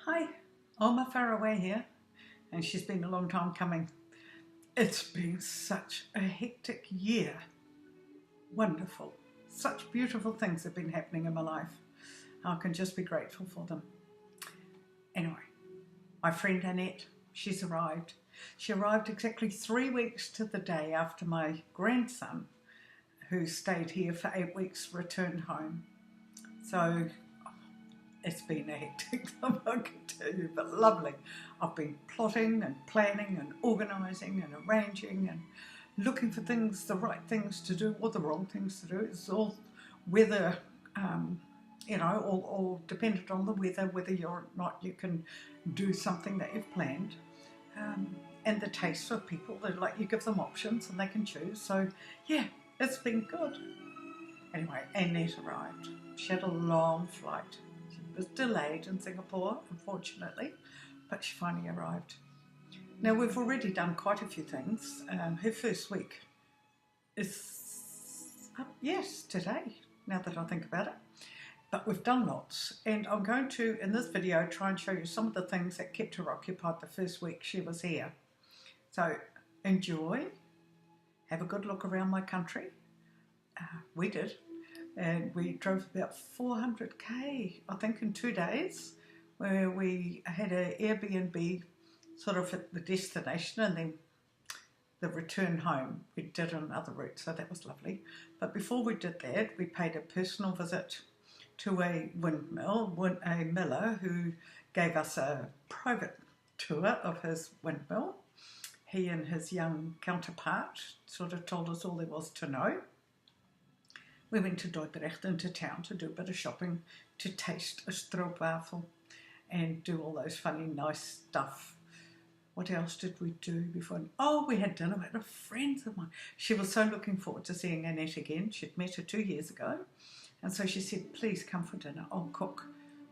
Hi, Oma Faraway here, and she's been a long time coming. It's been such a hectic year. Wonderful. Such beautiful things have been happening in my life. I can just be grateful for them. Anyway, my friend Annette, she's arrived. She arrived exactly 3 weeks to the day after my grandson, who stayed here for 8 weeks, returned home. So it's been a hectic time, I can tell you, but lovely. I've been plotting and planning and organising and arranging and looking for things, the right things to do or the wrong things to do. It's all weather, all dependent on the weather, whether you're not, you can do something that you've planned. And the taste of people, you give them options and they can choose. So yeah, it's been good. Anyway, Annette arrived. She had a long flight. She was delayed in Singapore, unfortunately, but she finally arrived. Now, we've already done quite a few things. Her first week is up, yes, today, now that I think about it. But we've done lots, and I'm going to, in this video, try and show you some of the things that kept her occupied the first week she was here. So, enjoy, have a good look around my country. We did, and we drove about 400k, I think, in 2 days, where we had an Airbnb sort of at the destination, and then the return home we did another route, so that was lovely. But before we did that, we paid a personal visit to a windmill, a miller who gave us a private tour of his windmill. He and his young counterpart sort of told us all there was to know. We went to Dordrecht into town to do a bit of shopping, to taste a stroopwafel and do all those funny, nice stuff. What else did we do before? Oh, we had dinner with a friend of mine. She was so looking forward to seeing Annette again. She'd met her 2 years ago. And so she said, please come for dinner. I'll cook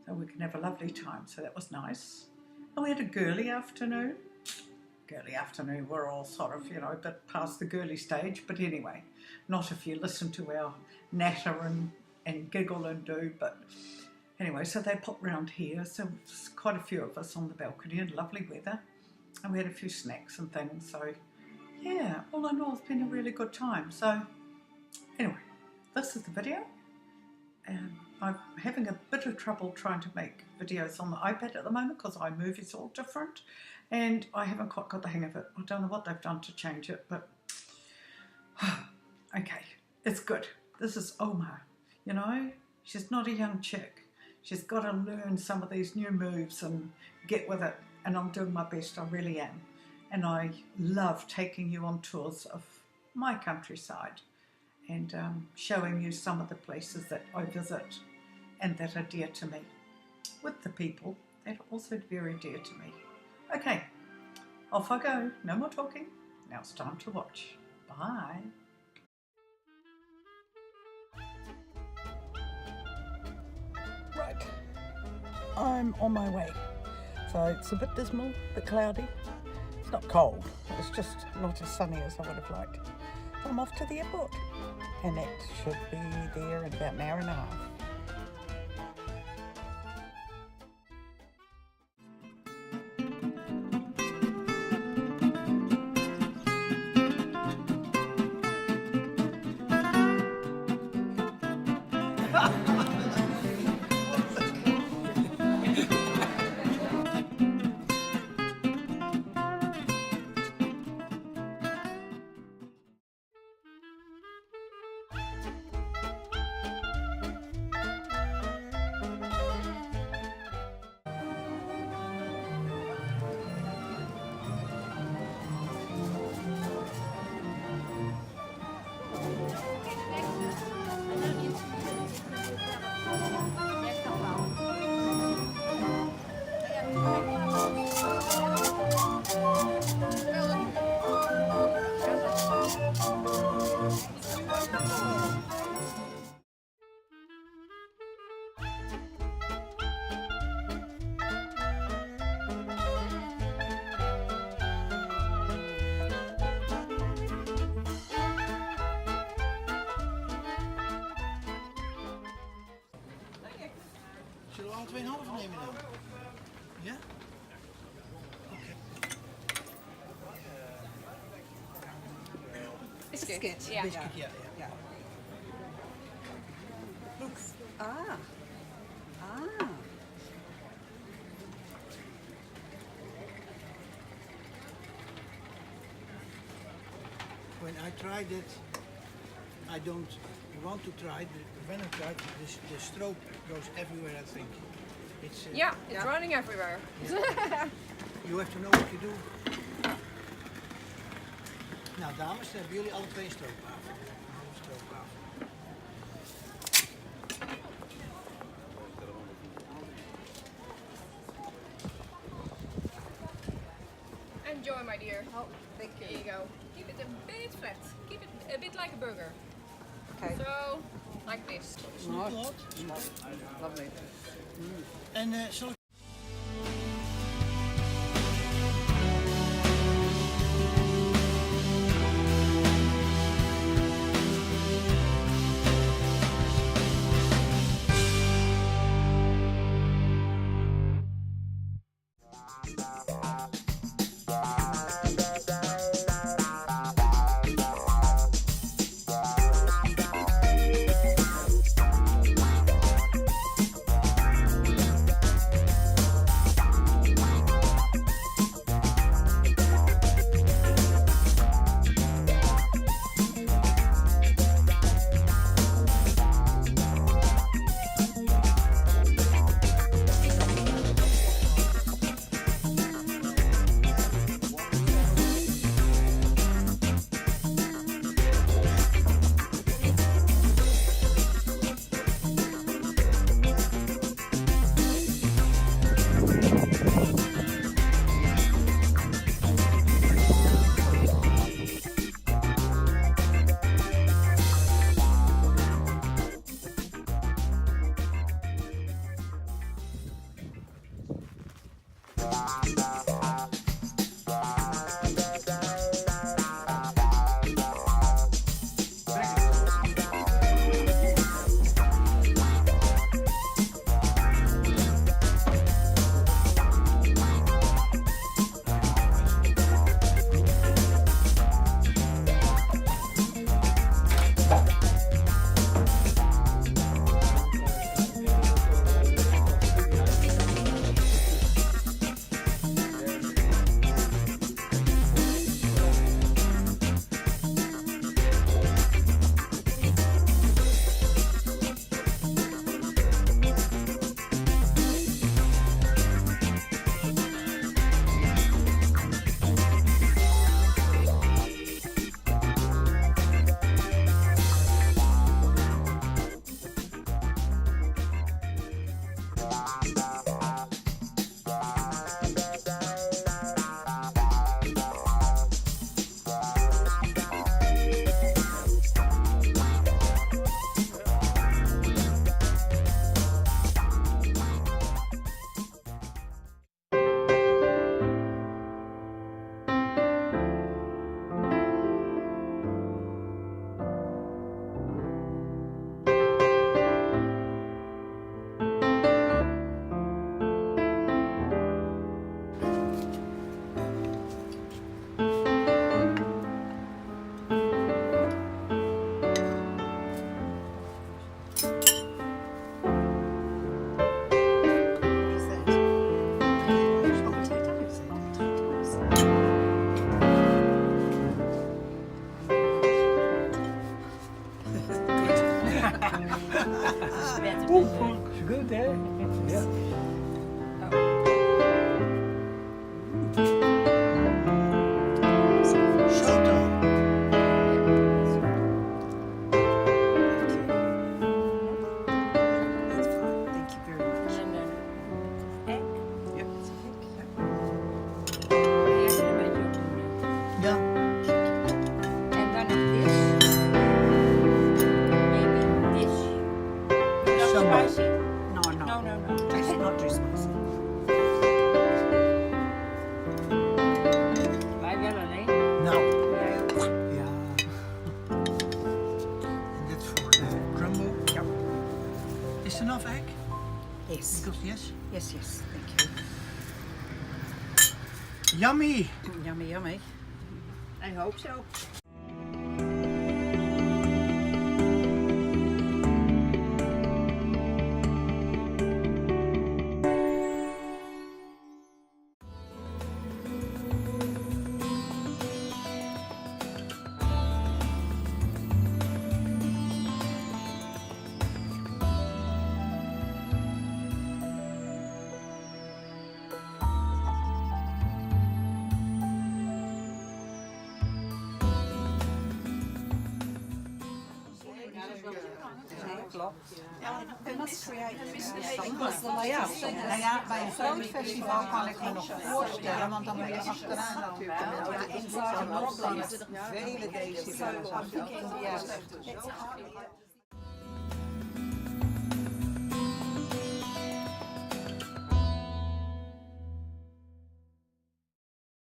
so we can have a lovely time. So that was nice. And we had a girly afternoon. Girly afternoon, we're all sort of, a bit past the girly stage. But anyway, not if you listen to our natter and giggle and do. But anyway, so they popped round here. So there's quite a few of us on the balcony and lovely weather. And we had a few snacks and things. So yeah, all in all, it's been a really good time. So anyway, this is the video. I'm having a bit of trouble trying to make videos on the iPad at the moment because iMovie's all different and I haven't quite got the hang of it. I don't know what they've done to change it, but okay, it's good. This is Oma, she's not a young chick. She's got to learn some of these new moves and get with it, and I'm doing my best, I really am. And I love taking you on tours of my countryside and showing you some of the places that I visit and that are dear to me, with the people that are also very dear to me. Okay, off I go. No more talking. Now it's time to watch. Bye. Right, I'm on my way. So it's a bit dismal, a bit cloudy. It's not cold, it's just not as sunny as I would have liked. So I'm off to the airport. Annette should be there in about an hour and a half. Zullen we alle 2,5 nemen dan? Ja? Biscuit. Yeah. Biscuit, yeah. Yeah. Look. Ah. When I tried it, I don't want to try it, but when I tried it, the stroop goes everywhere, I think. It's, It's running everywhere. you have to know what you do. Nou dames, dan hebben jullie alle twee een stroopwafel. Een stroopwafel. Enjoy, my dear. Oh, thank Here you. you go. Keep it a bit flat. Keep it a bit like a burger. Okay. So, like this. Nice. Hot. Lovely. En zal ik... Good, hè? Ja. Soto. That's fine. Thank you very much. En een egg. Yep. Eerst een beetje opdoen. Ja. En dan nog this. Maybe this. Not Sambal. spicy? No, no. No, no, no. It's not too spicy. Wij wel alleen. Nou, Jij ook. ja. En dit voor de crumble. Yep. Is it enough egg? Yes. Because yes. Yes, yes. Thank you. Yummy. Yummy, yummy. I hope so. toch? We must create Nou ja, bij een groot festival kan ik me nog voorstellen, want dan moet je achteraan natuurlijk. De inside vele decibels.